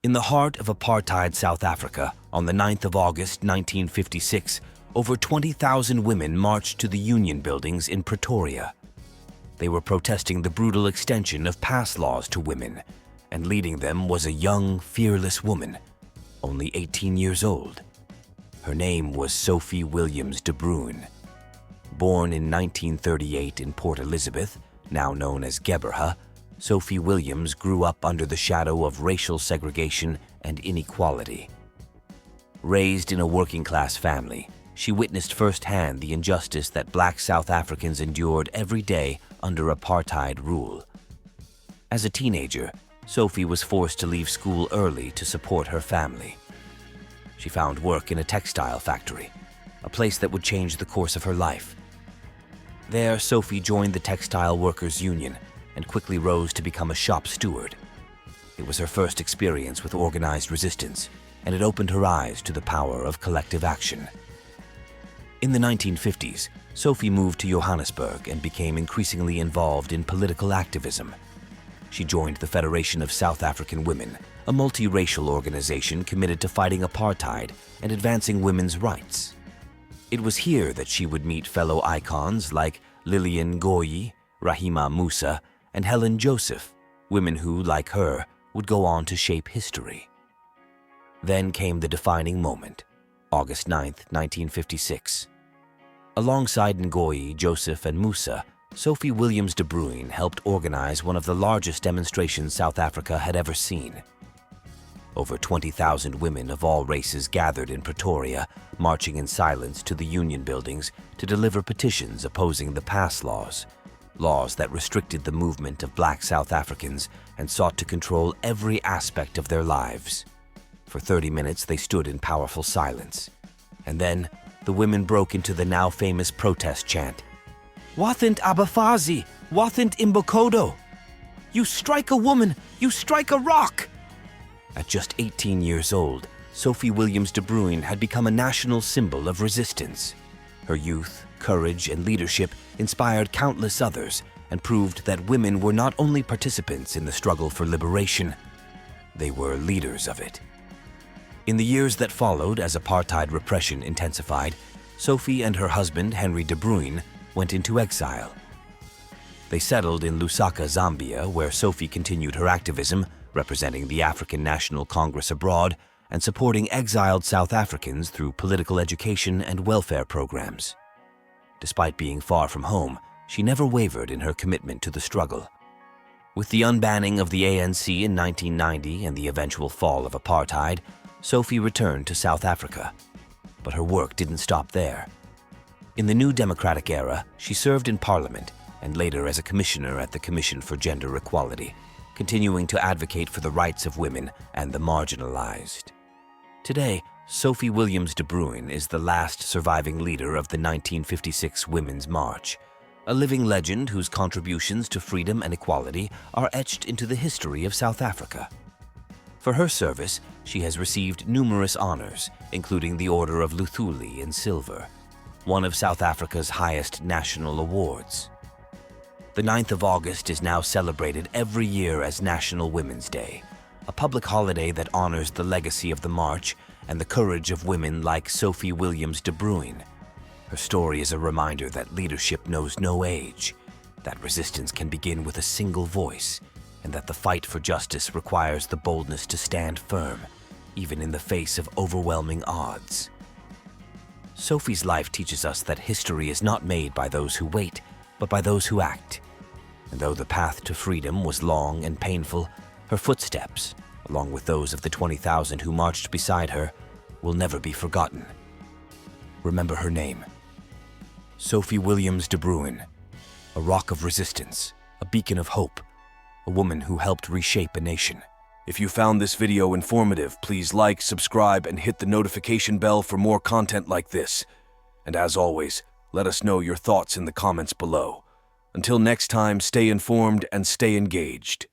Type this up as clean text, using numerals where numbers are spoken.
In the heart of apartheid South Africa, on the 9th of August 1956, over 20,000 women marched to the Union buildings in Pretoria. They were protesting the brutal extension of pass laws to women, and leading them was a young, fearless woman, only 18 years old. Her name was Sophie Williams-De Bruyn. Born in 1938 in Port Elizabeth, now known as Geberha, Sophie Williams grew up under the shadow of racial segregation and inequality. Raised in a working-class family, she witnessed firsthand the injustice that Black South Africans endured every day under apartheid rule. As a teenager, Sophie was forced to leave school early to support her family. She found work in a textile factory, a place that would change the course of her life. There, Sophie joined the Textile Workers Union and quickly rose to become a shop steward. It was her first experience with organized resistance, and it opened her eyes to the power of collective action. In the 1950s, Sophie moved to Johannesburg and became increasingly involved in political activism. She joined the Federation of South African Women, a multiracial organization committed to fighting apartheid and advancing women's rights. It was here that she would meet fellow icons like Lillian Ngoyi, Rahima Musa, and Helen Joseph, women who, like her, would go on to shape history. Then came the defining moment, August 9, 1956. Alongside Ngoyi, Joseph, and Musa, Sophie Williams-De Bruyn helped organize one of the largest demonstrations South Africa had ever seen. Over 20,000 women of all races gathered in Pretoria, marching in silence to the Union buildings to deliver petitions opposing the pass laws that restricted the movement of Black South Africans and sought to control every aspect of their lives. For 30 minutes, they stood in powerful silence. And then, the women broke into the now famous protest chant, "Wathint Abafazi, Wathint Imbokodo! You strike a woman, you strike a rock!" At just 18 years old, Sophie Williams-De Bruyn had become a national symbol of resistance. Her youth, courage, and leadership inspired countless others and proved that women were not only participants in the struggle for liberation, they were leaders of it. In the years that followed, as apartheid repression intensified, Sophie and her husband, Henry De Bruyn, went into exile. They settled in Lusaka, Zambia, where Sophie continued her activism, representing the African National Congress abroad and supporting exiled South Africans through political education and welfare programs. Despite being far from home, she never wavered in her commitment to the struggle. With the unbanning of the ANC in 1990 and the eventual fall of apartheid, Sophie returned to South Africa. But her work didn't stop there. In the new democratic era, she served in Parliament and later as a commissioner at the Commission for Gender Equality, continuing to advocate for the rights of women and the marginalized. Today, Sophie Williams-De Bruyn is the last surviving leader of the 1956 Women's March, a living legend whose contributions to freedom and equality are etched into the history of South Africa. For her service, she has received numerous honors, including the Order of Luthuli in silver, one of South Africa's highest national awards. The 9th of August is now celebrated every year as National Women's Day, a public holiday that honors the legacy of the march and the courage of women like Sophie Williams-De Bruyn. Her story is a reminder that leadership knows no age, that resistance can begin with a single voice, and that the fight for justice requires the boldness to stand firm, even in the face of overwhelming odds. Sophie's life teaches us that history is not made by those who wait, but by those who act. And though the path to freedom was long and painful, her footsteps, along with those of the 20,000 who marched beside her, will never be forgotten. Remember her name, Sophie Williams-De Bruyn, a rock of resistance, a beacon of hope, a woman who helped reshape a nation. If you found this video informative, please like, subscribe, and hit the notification bell for more content like this. And as always, let us know your thoughts in the comments below. Until next time, stay informed and stay engaged.